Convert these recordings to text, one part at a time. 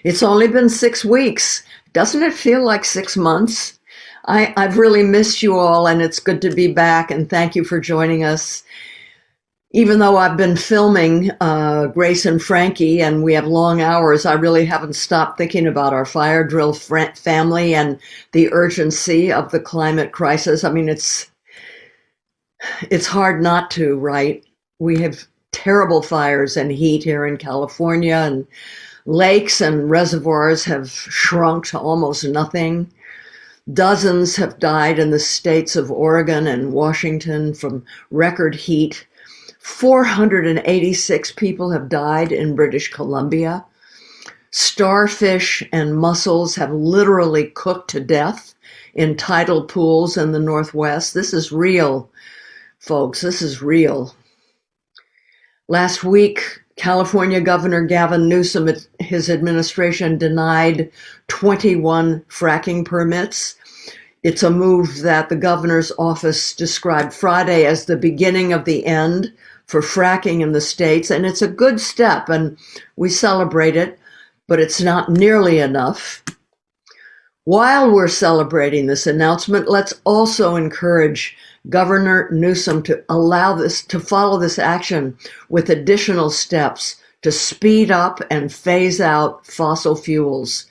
It's only been 6 weeks. Doesn't it feel like 6 months? I've really missed you all, and it's good to be back, and thank you for joining us. Even though I've been filming Grace and Frankie, and we have long hours, I really haven't stopped thinking about our fire drill family and the urgency of the climate crisis. I mean, it's hard not to, right? We have terrible fires and heat here in California, and lakes and reservoirs have shrunk to almost nothing. Dozens have died in the states of Oregon and Washington from record heat. 486 people have died in British Columbia. Starfish and mussels have literally cooked to death in tidal pools in the Northwest. This is real, folks. This is real. Last week, California Governor Gavin Newsom, his administration denied 21 fracking permits. It's a move that the governor's office described Friday as the beginning of the end for fracking in the states, and it's a good step, and we celebrate it, but it's not nearly enough. While we're celebrating this announcement, let's also encourage Governor Newsom to follow this action with additional steps to speed up and phase out fossil fuels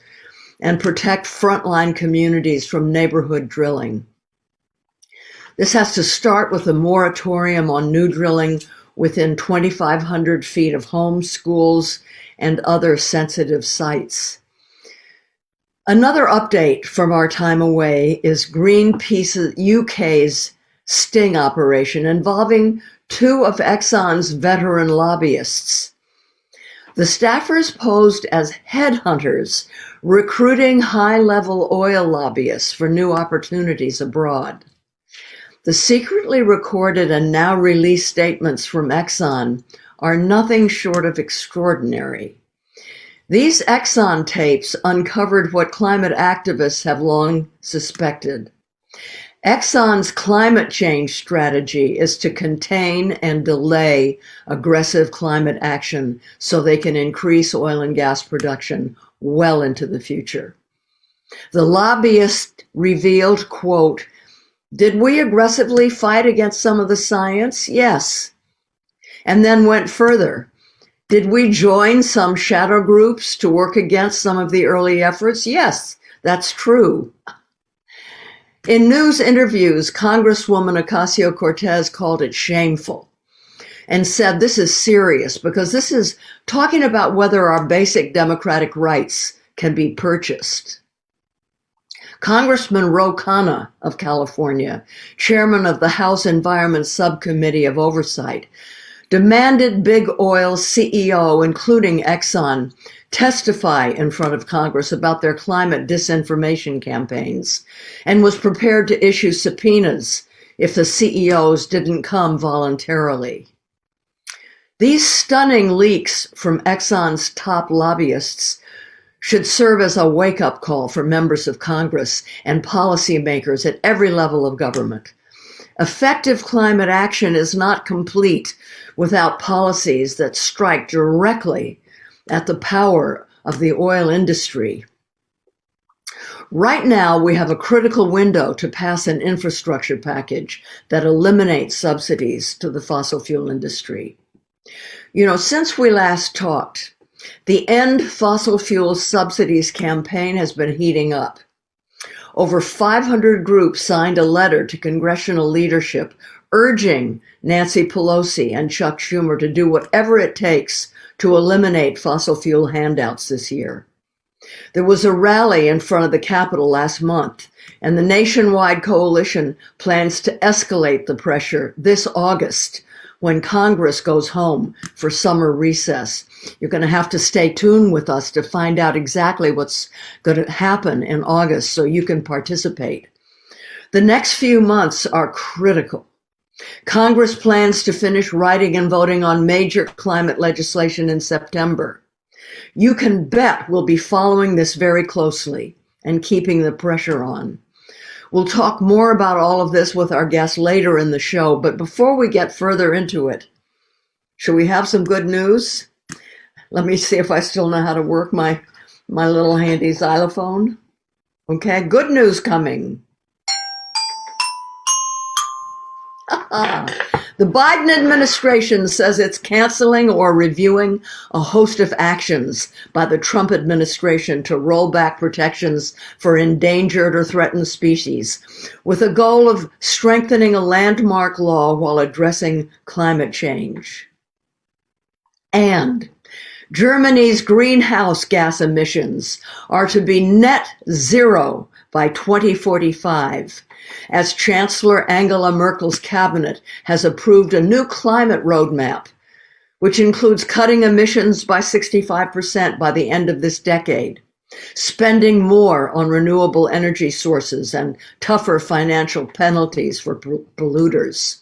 and protect frontline communities from neighborhood drilling. This has to start with a moratorium on new drilling within 2,500 feet of homes, schools, and other sensitive sites. Another update from our time away is Greenpeace UK's sting operation involving two of Exxon's veteran lobbyists. The staffers posed as headhunters, recruiting high-level oil lobbyists for new opportunities abroad. The secretly recorded and now released statements from Exxon are nothing short of extraordinary. These Exxon tapes uncovered what climate activists have long suspected. Exxon's climate change strategy is to contain and delay aggressive climate action so they can increase oil and gas production well into the future. The lobbyist revealed, quote, "Did we aggressively fight against some of the science? Yes." And then went further. Did we join some shadow groups to work against some of the early efforts? Yes, that's true. In news interviews, Congresswoman Ocasio-Cortez called it shameful and said this is serious because this is talking about whether our basic democratic rights can be purchased. Congressman Ro Khanna of California, chairman of the House Environment Subcommittee of Oversight, demanded big oil CEO, including Exxon, testify in front of Congress about their climate disinformation campaigns and was prepared to issue subpoenas if the CEOs didn't come voluntarily. These stunning leaks from Exxon's top lobbyists should serve as a wake-up call for members of Congress and policymakers at every level of government. Effective climate action is not complete without policies that strike directly at the power of the oil industry. Right now, we have a critical window to pass an infrastructure package that eliminates subsidies to the fossil fuel industry. You know, since we last talked, the End Fossil Fuel Subsidies campaign has been heating up. Over 500 groups signed a letter to congressional leadership urging Nancy Pelosi and Chuck Schumer to do whatever it takes to eliminate fossil fuel handouts this year. There was a rally in front of the Capitol last month, and the nationwide coalition plans to escalate the pressure this August when Congress goes home for summer recess. You're going to have to stay tuned with us to find out exactly what's going to happen in August so you can participate. The next few months are critical. Congress plans to finish writing and voting on major climate legislation in September. You can bet we'll be following this very closely and keeping the pressure on. We'll talk more about all of this with our guests later in the show, but before we get further into it, should we have some good news? Let me see if I still know how to work my my little handy xylophone. Okay, good news coming. The Biden administration says it's canceling or reviewing a host of actions by the Trump administration to roll back protections for endangered or threatened species, with a goal of strengthening a landmark law while addressing climate change. And Germany's greenhouse gas emissions are to be net zero by 2045, as Chancellor Angela Merkel's cabinet has approved a new climate roadmap, which includes cutting emissions by 65% by the end of this decade, spending more on renewable energy sources, and tougher financial penalties for polluters.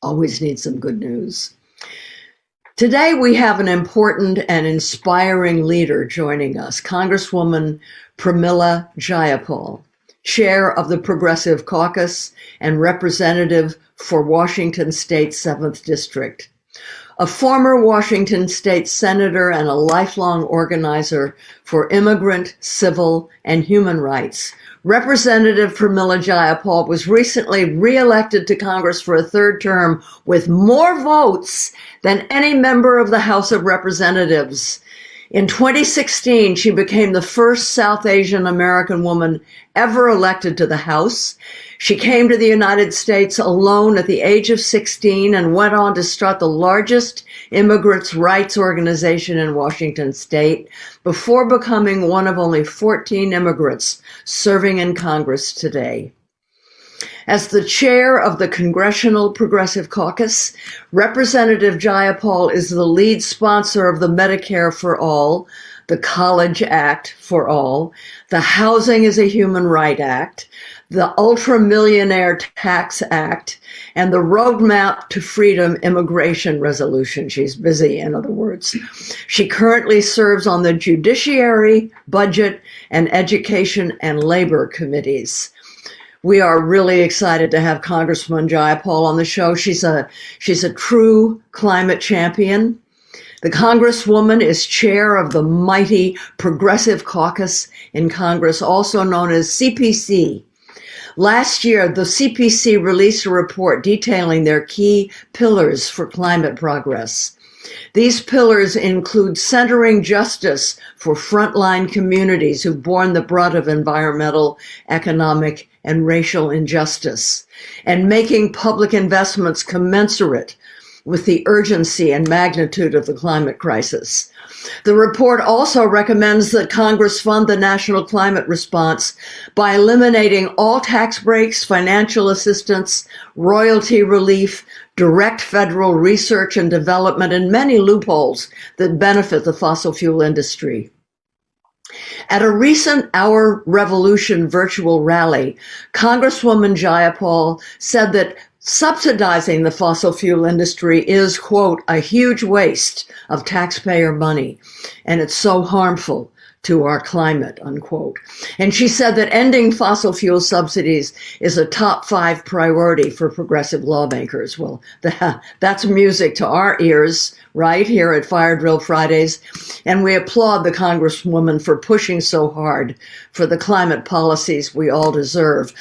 Always need some good news. Today, we have an important and inspiring leader joining us, Congresswoman Pramila Jayapal, chair of the Progressive Caucus and representative for Washington State's 7th District. A former Washington State senator and a lifelong organizer for immigrant, civil, and human rights, Representative Pramila Jayapal was recently re-elected to Congress for a third term with more votes than any member of the House of Representatives. In 2016, she became the first South Asian American woman ever elected to the House. She came to the United States alone at the age of 16 and went on to start the largest immigrants' rights organization in Washington State before becoming one of only 14 immigrants serving in Congress today. As the chair of the Congressional Progressive Caucus, Representative Jayapal is the lead sponsor of the Medicare for All, the College Act for All, the Housing is a Human Right Act, the Ultra-Millionaire Tax Act, and the Roadmap to Freedom Immigration Resolution. She's busy, in other words. She currently serves on the Judiciary, Budget, and Education and Labor Committees. We are really excited to have Congresswoman Jayapal on the show. She's a true climate champion. The Congresswoman is chair of the mighty Progressive Caucus in Congress, also known as CPC. Last year, the CPC released a report detailing their key pillars for climate progress. These pillars include centering justice for frontline communities who've borne the brunt of environmental, economic, and racial injustice, and making public investments commensurate with the urgency and magnitude of the climate crisis. The report also recommends that Congress fund the national climate response by eliminating all tax breaks, financial assistance, royalty relief, direct federal research and development, and many loopholes that benefit the fossil fuel industry. At a recent Our Revolution virtual rally, Congresswoman Jayapal said that subsidizing the fossil fuel industry is, quote, a huge waste of taxpayer money, and it's so harmful to our climate, unquote. And she said that ending fossil fuel subsidies is a top 5 priority for progressive lawmakers. Well, that's music to our ears right here at Fire Drill Fridays. And we applaud the Congresswoman for pushing so hard for the climate policies we all deserve.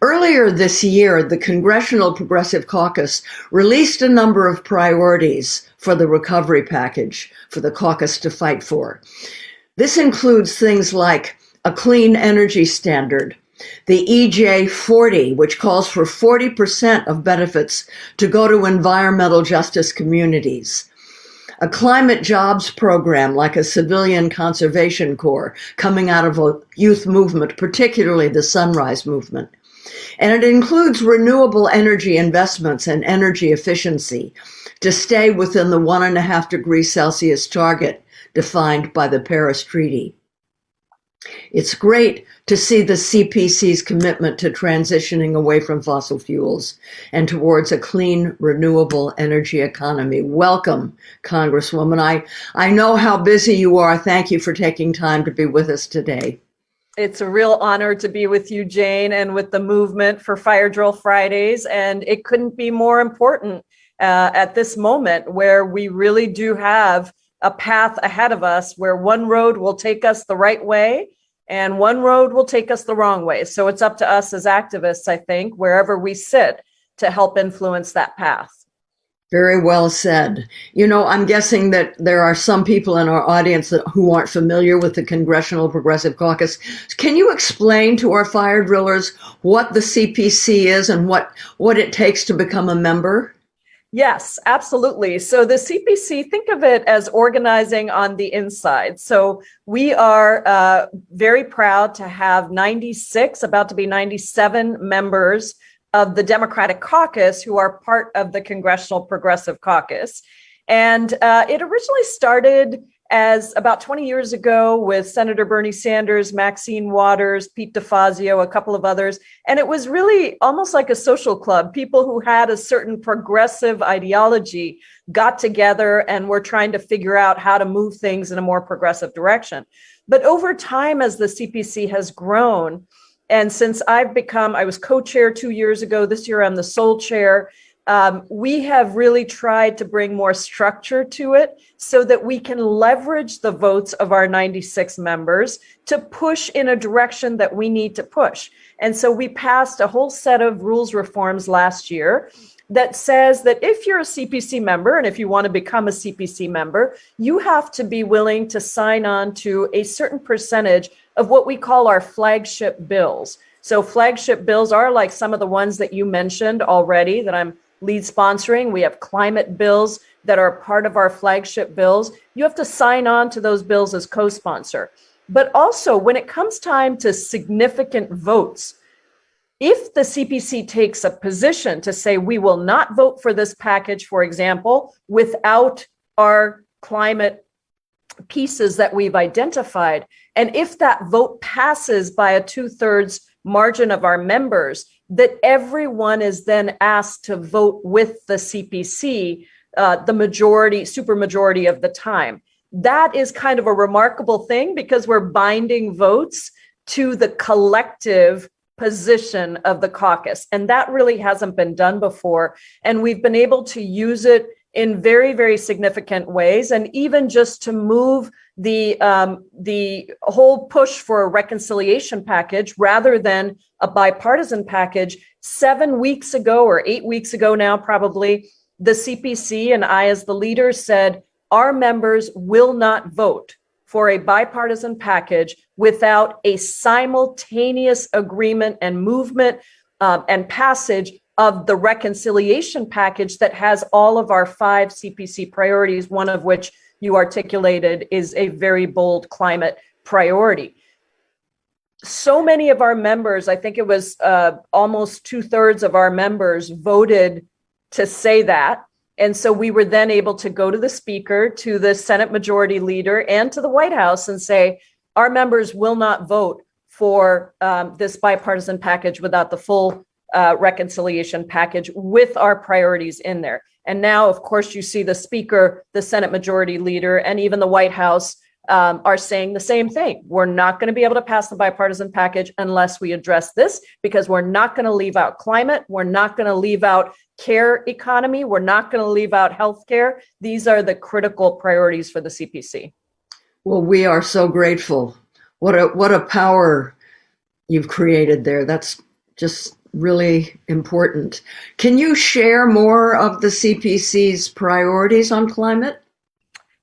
Earlier this year, the Congressional Progressive Caucus released a number of priorities for the recovery package for the caucus to fight for. This includes things like a clean energy standard, the EJ40, which calls for 40% of benefits to go to environmental justice communities, a climate jobs program like a civilian conservation corps coming out of a youth movement, particularly the Sunrise Movement. And it includes renewable energy investments and energy efficiency to stay within the 1.5 degrees Celsius target defined by the Paris Treaty. It's great to see the CPC's commitment to transitioning away from fossil fuels and towards a clean, renewable energy economy. Welcome, Congresswoman. I know how busy you are. Thank you for taking time to be with us today. It's a real honor to be with you, Jane, and with the movement for Fire Drill Fridays. And it couldn't be more important at this moment where we really do have a path ahead of us where one road will take us the right way and one road will take us the wrong way. So it's up to us as activists, I think, wherever we sit, to help influence that path. Very well said. You know, I'm guessing that there are some people in our audience who aren't familiar with the Congressional Progressive Caucus. Can you explain to our fire drillers what the CPC is and what it takes to become a member? Yes, absolutely. So the CPC, think of it as organizing on the inside. So we are very proud to have 96, about to be 97 members of the Democratic caucus who are part of the Congressional Progressive Caucus. And it originally started as about 20 years ago with Senator Bernie Sanders, Maxine Waters, Pete DeFazio, a couple of others. And it was really almost like a social club. People who had a certain progressive ideology got together and were trying to figure out how to move things in a more progressive direction. But over time, as the CPC has grown, and since I was co-chair 2 years ago, this year I'm the sole chair, we have really tried to bring more structure to it so that we can leverage the votes of our 96 members to push in a direction that we need to push. And so we passed a whole set of rules reforms last year that says that if you're a CPC member and if you want to become a CPC member, you have to be willing to sign on to a certain percentage of what we call our flagship bills. So flagship bills are like some of the ones that you mentioned already that I'm lead sponsoring. We have climate bills that are part of our flagship bills. You have to sign on to those bills as co-sponsor. But also when it comes time to significant votes, if the CPC takes a position to say we will not vote for this package, for example, without our climate pieces that we've identified, and if that vote passes by a 2/3 margin of our members, that everyone is then asked to vote with the CPC, the majority, supermajority of the time. That is kind of a remarkable thing because we're binding votes to the collective position of the caucus. And that really hasn't been done before. And we've been able to use it in very, very significant ways. And even just to move the whole push for a reconciliation package rather than a bipartisan package, 7 weeks ago or 8 weeks ago now, probably, the CPC and I as the leader said, our members will not vote for a bipartisan package without a simultaneous agreement and movement and passage of the reconciliation package that has all of our 5 CPC priorities, one of which you articulated is a very bold climate priority. So many of our members, I think it was almost 2/3 of our members voted to say that. And so we were then able to go to the Speaker, to the Senate Majority Leader, and to the White House and say, our members will not vote for this bipartisan package without the full reconciliation package with our priorities in there. And now, of course, you see the Speaker, the Senate Majority Leader, and even the White House are saying the same thing. We're not going to be able to pass the bipartisan package unless we address this, because we're not going to leave out climate. We're not going to leave out care economy. We're not going to leave out healthcare. These are the critical priorities for the CPC. Well, we are so grateful. What a power you've created there. That's just really important. Can you share more of the CPC's priorities on climate?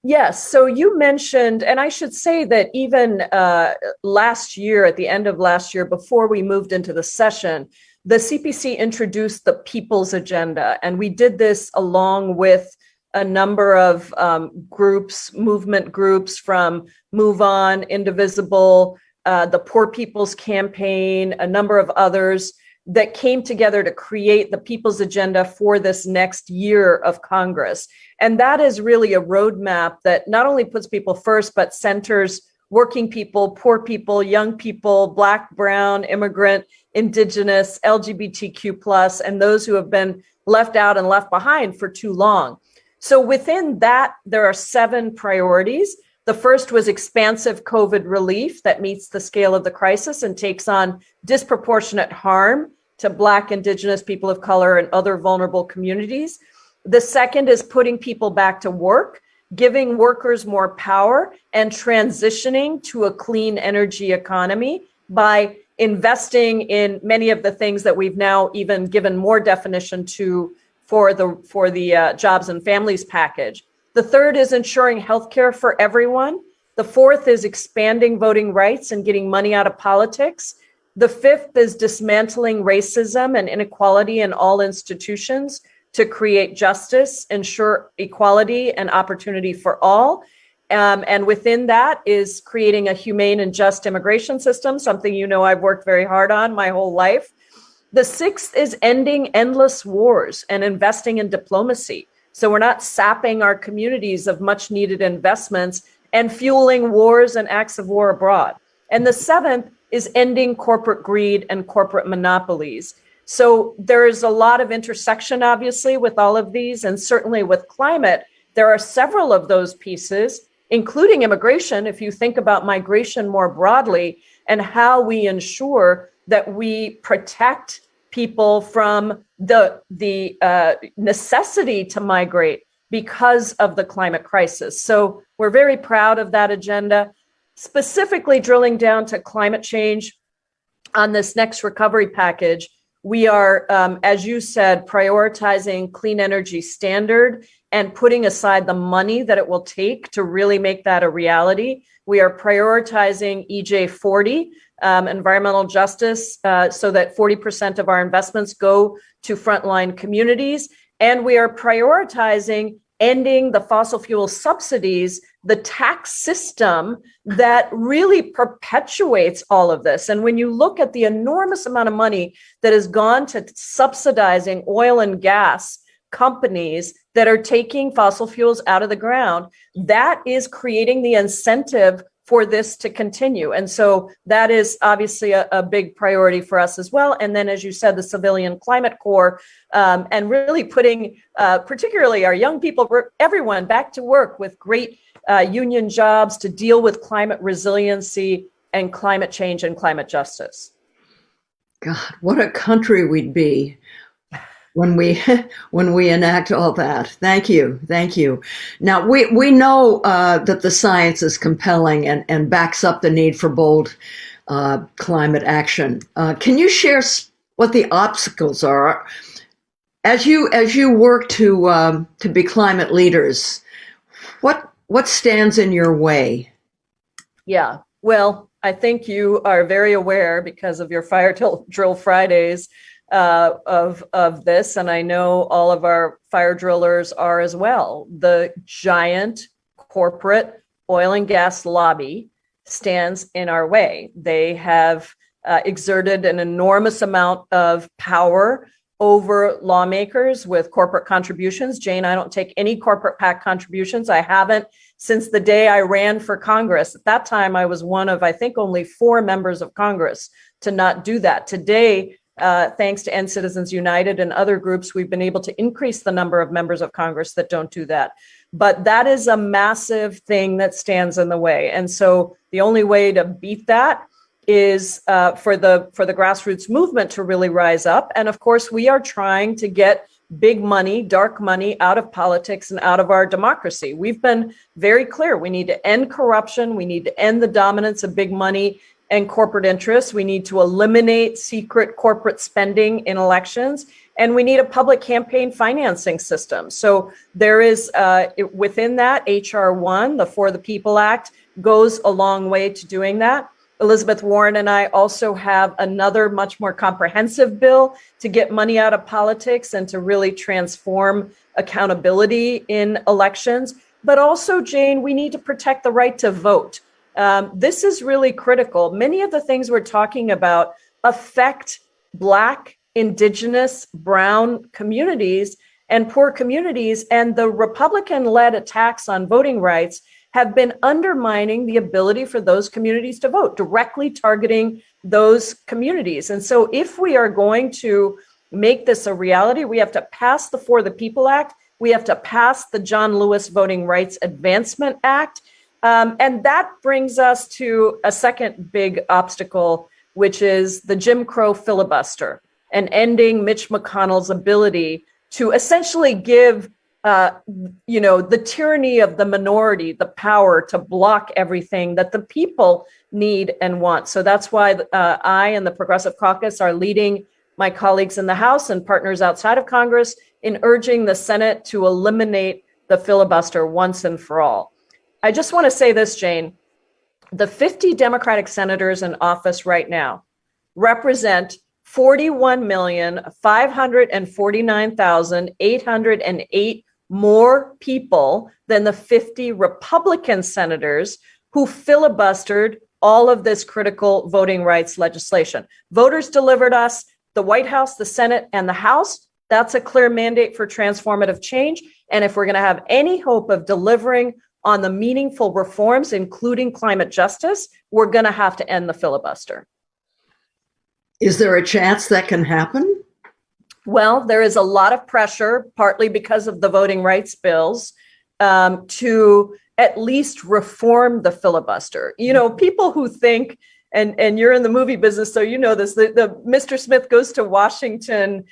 Yes. So you mentioned, and I should say that even last year, at the end of last year, before we moved into the session, the CPC introduced the People's Agenda. And we did this along with a number of groups, movement groups from Move On, Indivisible, the Poor People's Campaign, a number of others that came together to create the People's Agenda for this next year of Congress. And that is really a roadmap that not only puts people first, but centers working people, poor people, young people, Black, Brown, immigrant, Indigenous, LGBTQ+, and those who have been left out and left behind for too long. So within that, there are 7 priorities. The first was expansive COVID relief that meets the scale of the crisis and takes on disproportionate harm to Black, Indigenous, people of color, and other vulnerable communities. The second is putting people back to work. giving workers more power, and transitioning to a clean energy economy by investing in many of the things that we've now even given more definition to for the jobs and families package. The third is ensuring healthcare for everyone. The fourth is expanding voting rights and getting money out of politics. The fifth is dismantling racism and inequality in all institutions to create justice, ensure equality and opportunity for all. And within that is creating a humane and just immigration system, something you know I've worked very hard on my whole life. The sixth is ending endless wars and investing in diplomacy. So we're not sapping our communities of much needed investments and fueling wars and acts of war abroad. And the seventh is ending corporate greed and corporate monopolies. So there is a lot of intersection, obviously, with all of these, and certainly with climate. There are several of those pieces, including immigration, if you think about migration more broadly, and how we ensure that we protect people from the necessity to migrate because of the climate crisis. So we're very proud of that agenda, specifically drilling down to climate change. On this next recovery package, we are, as you said, prioritizing clean energy standard and putting aside the money that it will take to really make that a reality. We are prioritizing EJ40, environmental justice, so that 40% of our investments go to frontline communities. And we are prioritizing ending the fossil fuel subsidies, the tax system that really perpetuates all of this. And when you look at the enormous amount of money that has gone to subsidizing oil and gas companies that are taking fossil fuels out of the ground, that is creating the incentive for this to continue. And so that is obviously a big priority for us as well. And then, as you said, the Civilian Climate Corps, and really putting particularly our young people, everyone back to work with great union jobs to deal with climate resiliency and climate change and climate justice. God, what a country we'd be when we enact all that. Thank you. Now we know that the science is compelling and backs up the need for bold climate action. Can you share what the obstacles are as you work to be climate leaders? What stands in your way? Yeah, well, I think you are very aware because of your Fire Drill Fridays of this, and I know all of our fire drillers are as well. The giant corporate oil and gas lobby stands in our way. They have exerted an enormous amount of power over lawmakers with corporate contributions. Jane, I don't take any corporate PAC contributions. I haven't since the day I ran for Congress. At that time, I was one of, I think, only 4 members of Congress to not do that. Today, thanks to End Citizens United and other groups, we've been able to increase the number of members of Congress that don't do that. But that is a massive thing that stands in the way. And so the only way to beat that is for the grassroots movement to really rise up. And of course, we are trying to get big money, dark money out of politics and out of our democracy. We've been very clear. We need to end corruption. We need to end the dominance of big money and corporate interests. We need to eliminate secret corporate spending in elections. And we need a public campaign financing system. So there is, within that, HR 1, the For the People Act, goes a long way to doing that. Elizabeth Warren and I also have another much more comprehensive bill to get money out of politics and to really transform accountability in elections. But also, Jane, we need to protect the right to vote. This is really critical. Many of the things we're talking about affect Black, Indigenous, Brown communities and poor communities, and the Republican-led attacks on voting rights have been undermining the ability for those communities to vote, directly targeting those communities. And so if we are going to make this a reality, we have to pass the For the People Act, we have to pass the John Lewis Voting Rights Advancement Act, and that brings us to a second big obstacle, which is the Jim Crow filibuster and ending Mitch McConnell's ability to essentially give the tyranny of the minority, the power to block everything that the people need and want. So that's why I and the Progressive Caucus are leading my colleagues in the House and partners outside of Congress in urging the Senate to eliminate the filibuster once and for all. I just want to say this, Jane. The 50 Democratic senators in office right now represent 41,549,808 more people than the 50 Republican senators who filibustered all of this critical voting rights legislation. Voters delivered us the White House, the Senate, and the House. That's a clear mandate for transformative change. And if we're going to have any hope of delivering on the meaningful reforms, including climate justice, we're going to have to end the filibuster. Is there a chance that can happen? Well, there is a lot of pressure, partly because of the voting rights bills, to at least reform the filibuster. People who think, and you're in the movie business, so you know this, the Mr. Smith Goes to Washington,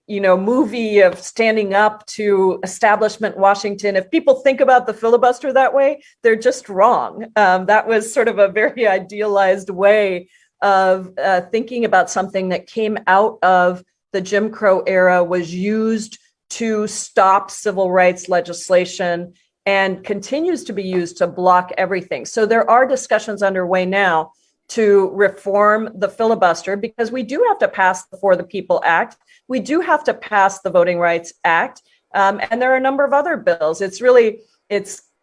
movie of standing up to establishment Washington. If people think about the filibuster that way, they're just wrong. That was sort of a very idealized way of thinking about something that came out of the Jim Crow era, was used to stop civil rights legislation, and continues to be used to block everything. So there are discussions underway now to reform the filibuster, because we do have to pass the For the People Act. We do have to pass the Voting Rights Act. And there are a number of other bills. It's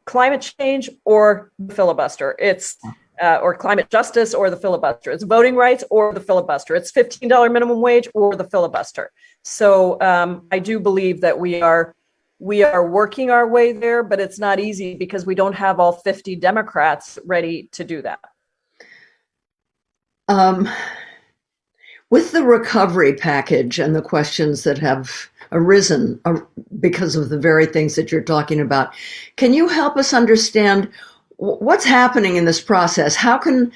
climate change or the filibuster. Or climate justice or the filibuster. It's voting rights or the filibuster. It's $15 minimum wage or the filibuster. So I do believe that we are working our way there, but it's not easy because we don't have all 50 Democrats ready to do that. With the recovery package and the questions that have arisen because of the very things that you're talking about, can you help us understand what's happening in this process? How can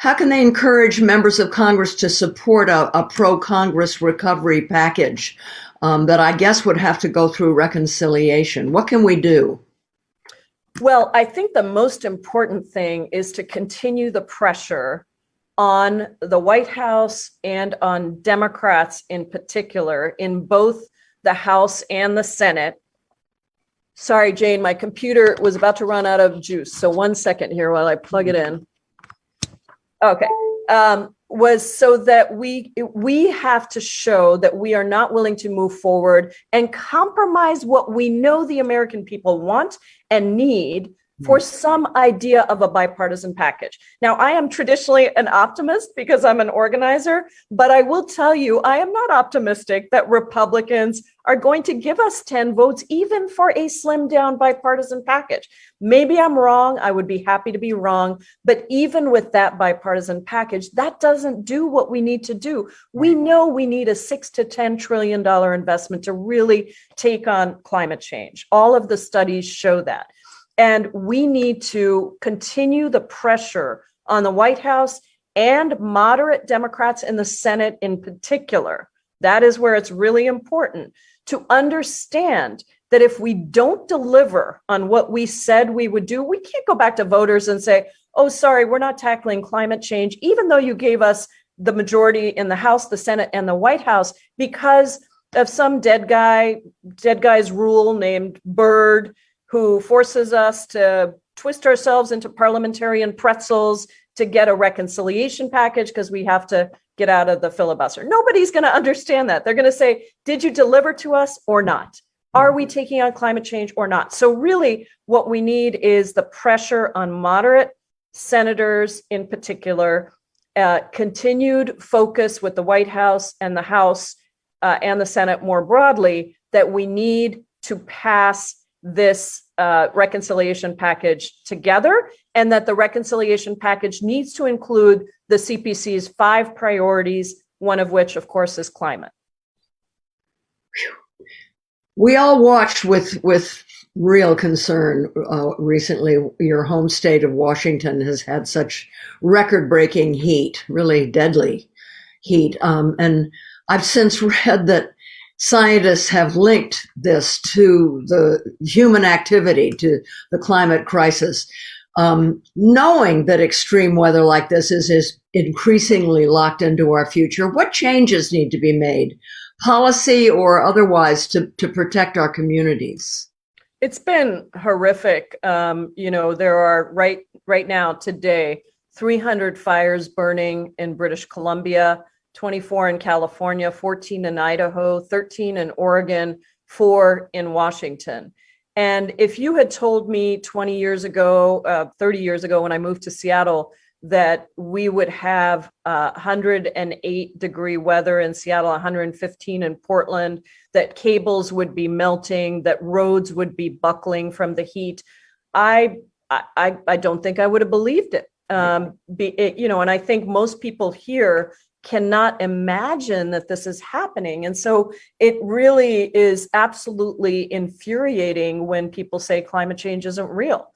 they encourage members of Congress to support a pro-Congress recovery package that I guess would have to go through reconciliation? What can we do? Well, I think the most important thing is to continue the pressure on the White House and on Democrats in particular, in both the House and the Senate. Sorry, Jane, my computer was about to run out of juice. So 1 second here while I plug it in. Okay. Was so that we have to show that we are not willing to move forward and compromise what we know the American people want and need for some idea of a bipartisan package. Now, I am traditionally an optimist because I'm an organizer, but I will tell you, I am not optimistic that Republicans are going to give us 10 votes, even for a slimmed down bipartisan package. Maybe I'm wrong. I would be happy to be wrong. But even with that bipartisan package, that doesn't do what we need to do. We know we need a $6 to $10 trillion investment to really take on climate change. All of the studies show that. And we need to continue the pressure on the White House and moderate Democrats in the Senate in particular. That is where it's really important to understand that if we don't deliver on what we said we would do, we can't go back to voters and say, oh, sorry, we're not tackling climate change, even though you gave us the majority in the House, the Senate, and the White House, because of some dead guy's rule named Byrd, who forces us to twist ourselves into parliamentarian pretzels to get a reconciliation package because we have to get out of the filibuster. Nobody's going to understand that. They're going to say, did you deliver to us or not? Are we taking on climate change or not? So really what we need is the pressure on moderate senators in particular, continued focus with the White House and the House and the Senate more broadly, that we need to pass this reconciliation package together, and that the reconciliation package needs to include the CPC's 5 priorities, one of which, of course, is climate. We all watched with real concern recently. Your home state of Washington has had such record-breaking heat, really deadly heat. And I've since read that scientists have linked this to the human activity, to the climate crisis. Knowing that extreme weather like this is increasingly locked into our future, what changes need to be made, policy or otherwise, to protect our communities? It's been horrific. There are right now today 300 fires burning in British Columbia, 24 in California, 14 in Idaho, 13 in Oregon, 4 in Washington. And if you had told me 20 years ago, 30 years ago, when I moved to Seattle, that we would have 108-degree weather in Seattle, 115 in Portland, that cables would be melting, that roads would be buckling from the heat, I don't think I would have believed it. And I think most people here cannot imagine that this is happening. And so it really is absolutely infuriating when people say climate change isn't real.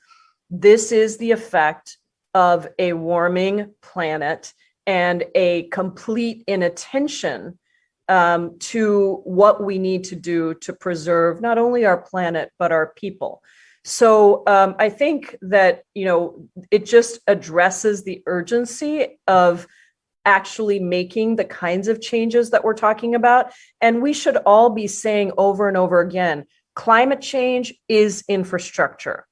This is the effect of a warming planet and a complete inattention to what we need to do to preserve not only our planet, but our people. So I think that, it just addresses the urgency of actually making the kinds of changes that we're talking about. And we should all be saying over and over again, climate change is infrastructure.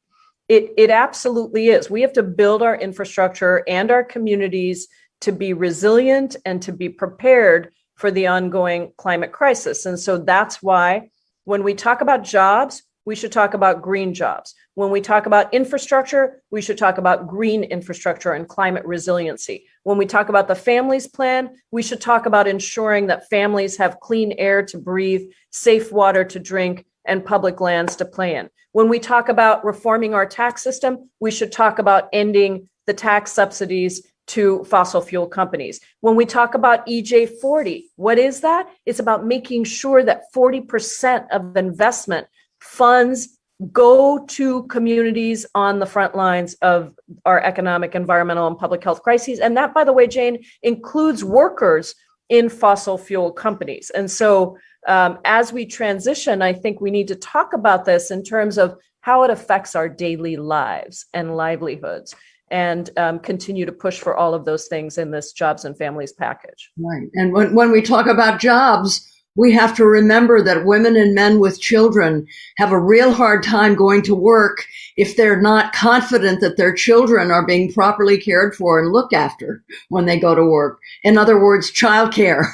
It absolutely is. We have to build our infrastructure and our communities to be resilient and to be prepared for the ongoing climate crisis. And so that's why when we talk about jobs, we should talk about green jobs. When we talk about infrastructure, we should talk about green infrastructure and climate resiliency. When we talk about the families plan, we should talk about ensuring that families have clean air to breathe, safe water to drink, and public lands to play in. When we talk about reforming our tax system, we should talk about ending the tax subsidies to fossil fuel companies. When we talk about EJ40, what is that? It's about making sure that 40% of investment funds go to communities on the front lines of our economic, environmental, and public health crises. And that, by the way, Jane, includes workers in fossil fuel companies. And so as we transition, I think we need to talk about this in terms of how it affects our daily lives and livelihoods, and continue to push for all of those things in this jobs and families package. Right. And when we talk about jobs, we have to remember that women and men with children have a real hard time going to work if they're not confident that their children are being properly cared for and looked after when they go to work. In other words, childcare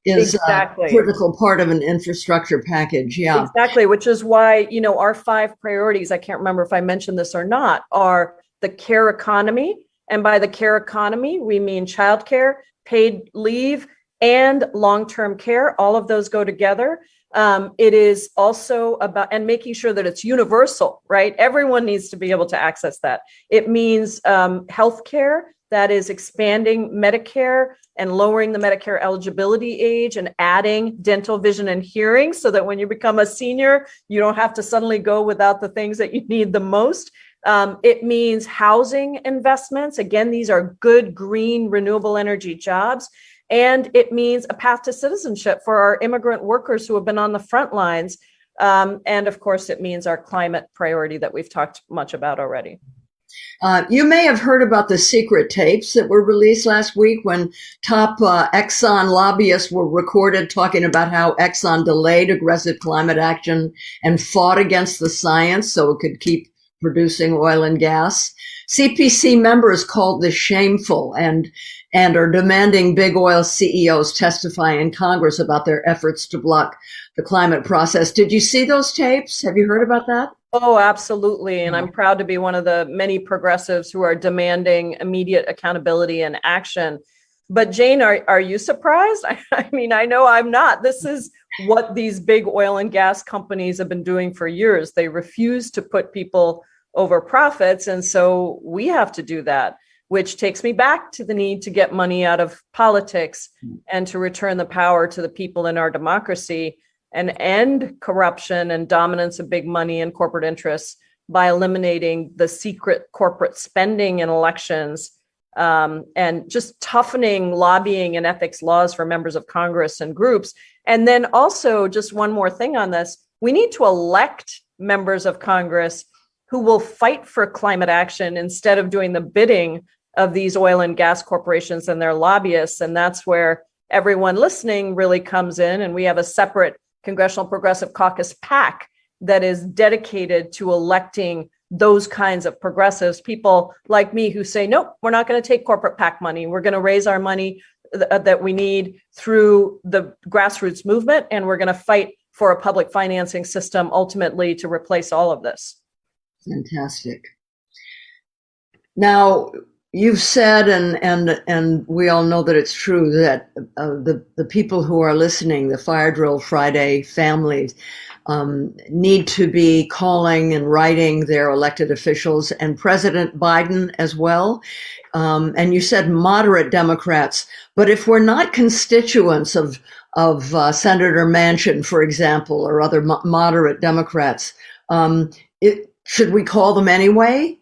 is exactly a critical part of an infrastructure package. Yeah, exactly. Which is why, our 5 priorities, I can't remember if I mentioned this or not, are the care economy. And by the care economy, we mean childcare, paid leave, and long-term care. All of those go together. It is also about, and making sure that it's universal, right? Everyone needs to be able to access that. It means healthcare, that is expanding Medicare and lowering the Medicare eligibility age and adding dental, vision, and hearing so that when you become a senior, you don't have to suddenly go without the things that you need the most. It means housing investments. Again, these are good, green, renewable energy jobs. And it means a path to citizenship for our immigrant workers who have been on the front lines. And of course, it means our climate priority that we've talked much about already. You may have heard about the secret tapes that were released last week when top Exxon lobbyists were recorded talking about how Exxon delayed aggressive climate action and fought against the science so it could keep producing oil and gas. CPC members called this shameful and are demanding big oil CEOs testify in Congress about their efforts to block the climate process. Did you see those tapes? Have you heard about that? Oh, absolutely. And I'm proud to be one of the many progressives who are demanding immediate accountability and action. But Jane, are you surprised? I mean, I know I'm not. This is what these big oil and gas companies have been doing for years. They refuse to put people over profits. And so we have to do that, which takes me back to the need to get money out of politics and to return the power to the people in our democracy and end corruption and dominance of big money and corporate interests by eliminating the secret corporate spending in elections and just toughening lobbying and ethics laws for members of Congress and groups. And then also, just one more thing on this, we need to elect members of Congress who will fight for climate action instead of doing the bidding of these oil and gas corporations and their lobbyists. And that's where everyone listening really comes in. And we have a separate Congressional Progressive Caucus PAC that is dedicated to electing those kinds of progressives, people like me who say, nope, we're not going to take corporate PAC money. We're going to raise our money that we need through the grassroots movement. And we're going to fight for a public financing system ultimately to replace all of this. Fantastic. Now, you've said, and we all know that it's true, that the people who are listening, the Fire Drill Friday families, need to be calling and writing their elected officials, and President Biden as well. And you said moderate Democrats, but if we're not constituents of Senator Manchin, for example, or other moderate Democrats, should we call them anyway?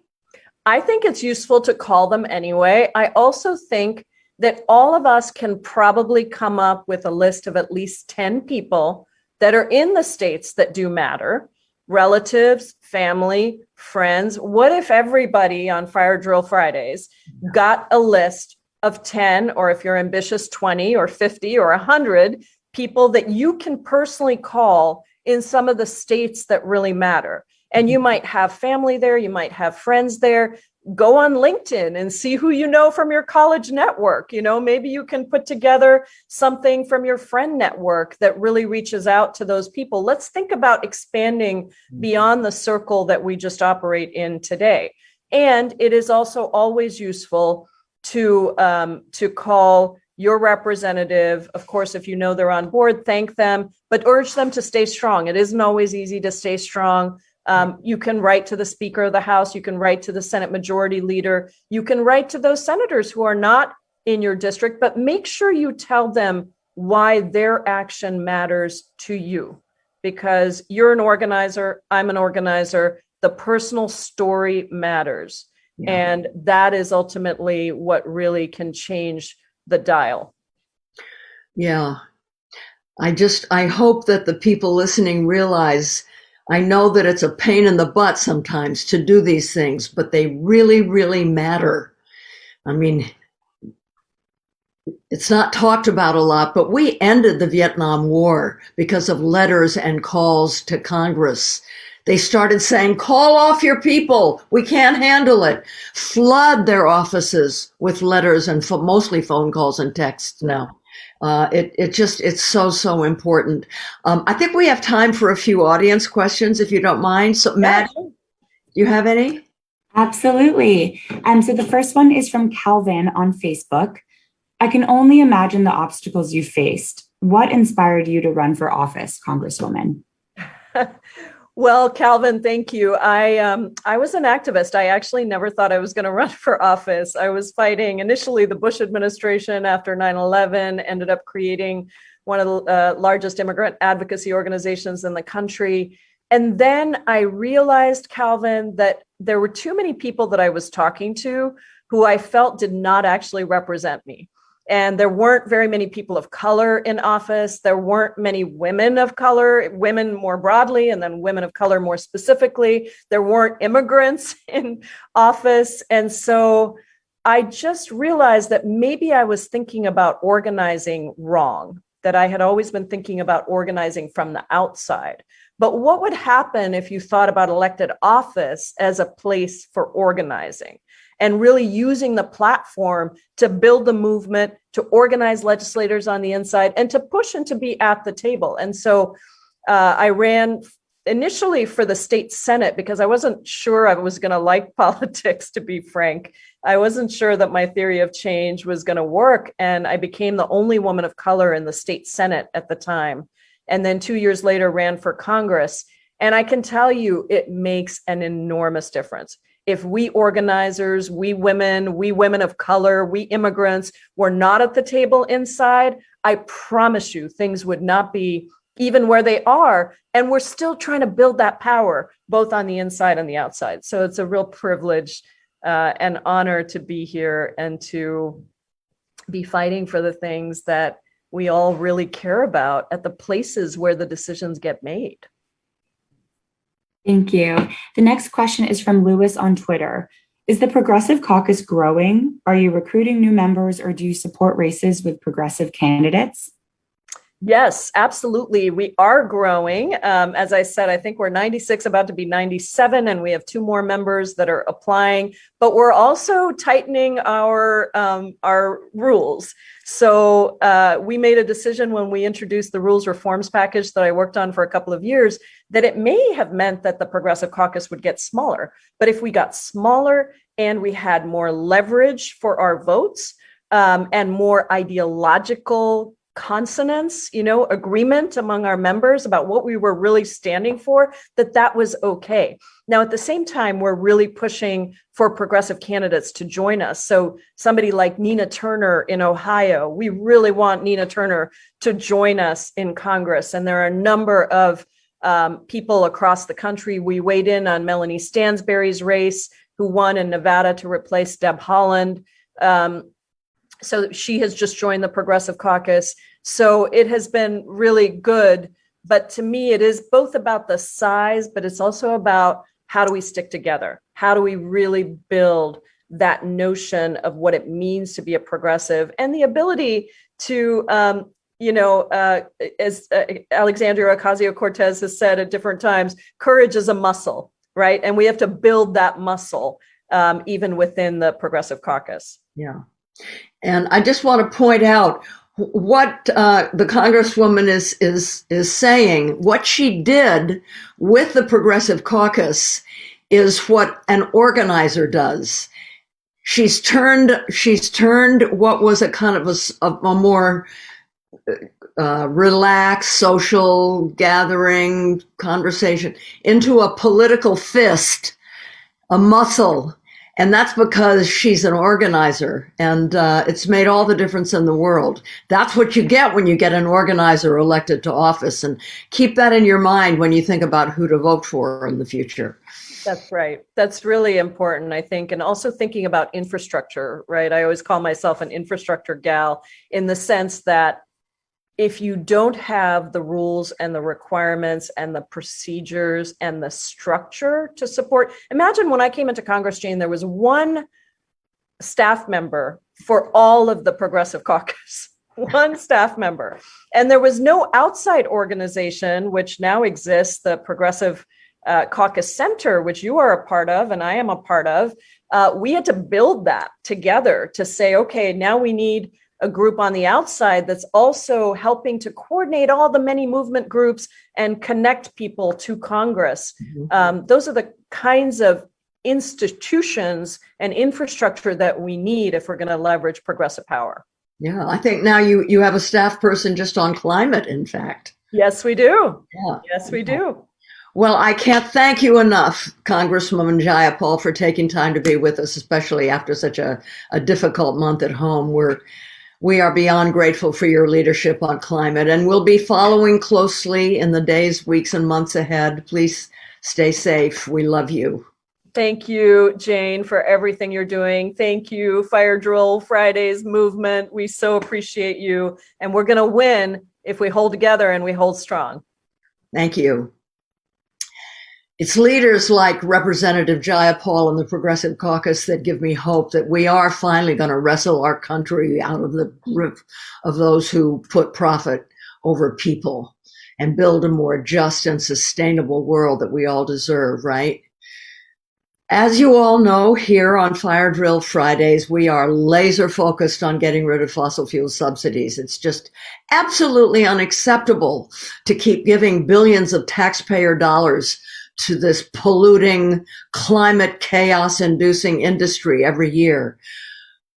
I think it's useful to call them anyway. I also think that all of us can probably come up with a list of at least 10 people that are in the states that do matter, relatives, family, friends. What if everybody on Fire Drill Fridays got a list of 10, or if you're ambitious, 20 or 50 or 100 people that you can personally call in some of the states that really matter? And you might have family there, you might have friends there. Go on LinkedIn and see who you know from your college network. You know, maybe you can put together something from your friend network that really reaches out to those people. Let's think about expanding beyond the circle that we just operate in today. And it is also always useful to call your representative. Of course, if you know they're on board, thank them, but urge them to stay strong. It isn't always easy to stay strong. You can write to the Speaker of the House, you can write to the Senate Majority Leader, you can write to those senators who are not in your district, but make sure you tell them why their action matters to you, because you're an organizer, I'm an organizer, the personal story matters. Yeah. And that is ultimately what really can change the dial. Yeah. I hope that the people listening realize, I know that it's a pain in the butt sometimes to do these things, but they really, really matter. I mean, it's not talked about a lot, but we ended the Vietnam War because of letters and calls to Congress. They started saying, call off your people. We can't handle it. Flood their offices with letters and mostly phone calls and texts now. It's so important. I think we have time for a few audience questions, if you don't mind. So, Matt, you have any? Absolutely. So the first one is from Calvin on Facebook. I can only imagine the obstacles you faced. What inspired you to run for office, Congresswoman? Well, Calvin, thank you. I was an activist. I actually never thought I was going to run for office. I was fighting initially the Bush administration after 9/11, ended up creating one of the largest immigrant advocacy organizations in the country. And then I realized, Calvin, that there were too many people that I was talking to who I felt did not actually represent me. And there weren't very many people of color in office. There weren't many women of color, women more broadly, and then women of color more specifically. There weren't immigrants in office. And so I just realized that maybe I was thinking about organizing wrong, that I had always been thinking about organizing from the outside. But what would happen if you thought about elected office as a place for organizing? And really using the platform to build the movement, to organize legislators on the inside, and to push and to be at the table. And so I ran initially for the state Senate because I wasn't sure I was going to like politics, to be frank. I wasn't sure that my theory of change was going to work. And I became the only woman of color in the state Senate at the time. And then 2 years later, ran for Congress. And I can tell you, it makes an enormous difference. If we organizers, we women of color, we immigrants were not at the table inside, I promise you things would not be even where they are. And we're still trying to build that power, both on the inside and the outside. So it's a real privilege an honor to be here and to be fighting for the things that we all really care about at the places where the decisions get made. Thank you. The next question is from Lewis on Twitter. Is the Progressive Caucus growing? Are you recruiting new members, or do you support races with progressive candidates? Yes, absolutely. We are growing. As I said, I think we're 96, about to be 97, and we have 2 more members that are applying, but we're also tightening our rules. So we made a decision when we introduced the rules reforms package that I worked on for a couple of years, that it may have meant that the Progressive Caucus would get smaller. But if we got smaller and we had more leverage for our votes, and more ideological consonance, agreement among our members about what we were really standing for, that was okay. Now, at the same time, we're really pushing for progressive candidates to join us. So somebody like Nina Turner in Ohio, we really want Nina Turner to join us in Congress. And there are a number of people across the country. We weighed in on Melanie Stansberry's race, who won in Nevada to replace Deb Haaland. So she has just joined the Progressive Caucus. So it has been really good. But to me, it is both about the size, but it's also about how do we stick together? How do we really build that notion of what it means to be a progressive, and the ability to, as Alexandria Ocasio-Cortez has said at different times, courage is a muscle, right? And we have to build that muscle even within the Progressive Caucus. Yeah. And I just want to point out what the Congresswoman is saying. What she did with the Progressive Caucus is what an organizer does. She's turned what was a kind of a more relaxed social gathering conversation into a political fist, a muscle. And that's because she's an organizer, and it's made all the difference in the world. That's what you get when you get an organizer elected to office, and keep that in your mind when you think about who to vote for in the future. That's right. That's really important, I think. And also thinking about infrastructure, right? I always call myself an infrastructure gal, in the sense that if you don't have the rules and the requirements and the procedures and the structure to support, imagine when I came into Congress, Jane, there was one staff member for all of the Progressive Caucus, one staff member. And there was no outside organization, which now exists, the Progressive Caucus Center, which you are a part of and I am a part of. We had to build that together to say, okay, now we need a group on the outside that's also helping to coordinate all the many movement groups and connect people to Congress. Mm-hmm. Those are the kinds of institutions and infrastructure that we need if we're going to leverage progressive power. Yeah, I think now you have a staff person just on climate, in fact. Yes, we do. Yeah. Yes, we do. Well, I can't thank you enough, Congresswoman Jayapal, for taking time to be with us, especially after such a difficult month at home. We are beyond grateful for your leadership on climate, and we'll be following closely in the days, weeks, and months ahead. Please stay safe. We love you. Thank you, Jane, for everything you're doing. Thank you, Fire Drill Fridays movement. We so appreciate you, and we're going to win if we hold together and we hold strong. Thank you. It's leaders like Representative Jayapal and the Progressive Caucus that give me hope that we are finally going to wrestle our country out of the grip of those who put profit over people and build a more just and sustainable world that we all deserve, right? As you all know, here on Fire Drill Fridays, we are laser focused on getting rid of fossil fuel subsidies. It's just absolutely unacceptable to keep giving billions of taxpayer dollars to this polluting, climate chaos-inducing industry every year.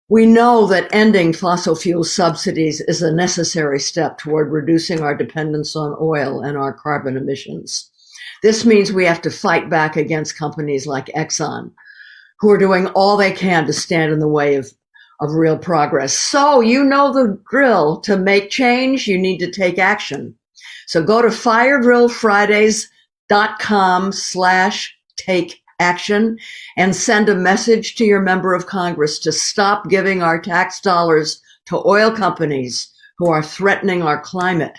We know that ending fossil fuel subsidies is a necessary step toward reducing our dependence on oil and our carbon emissions. This means we have to fight back against companies like Exxon, who are doing all they can to stand in the way of real progress. So you know the drill. To make change, you need to take action. So go to firedrillfridays.com/take action and send a message to your member of Congress to stop giving our tax dollars to oil companies who are threatening our climate.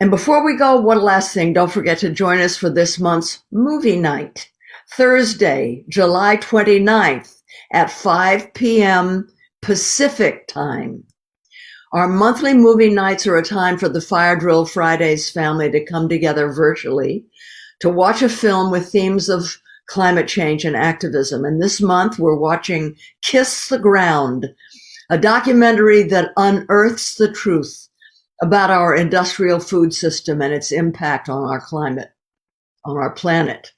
And before we go, one last thing, don't forget to join us for this month's movie night, Thursday, July 29th at 5 p.m. Pacific time. Our monthly movie nights are a time for the Fire Drill Fridays family to come together virtually to watch a film with themes of climate change and activism. And this month we're watching Kiss the Ground, a documentary that unearths the truth about our industrial food system and its impact on our climate, on our planet.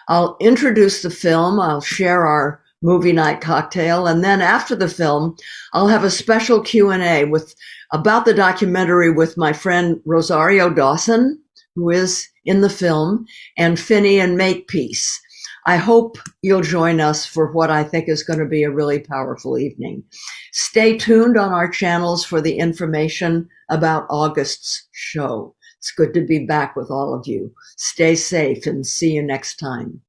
I'll introduce the film, I'll share our movie night cocktail, and then after the film, I'll have a special Q&A about the documentary with my friend Rosario Dawson, who is in the film, and Finney and Makepeace. I hope you'll join us for what I think is going to be a really powerful evening. Stay tuned on our channels for the information about August's show. It's good to be back with all of you. Stay safe and see you next time.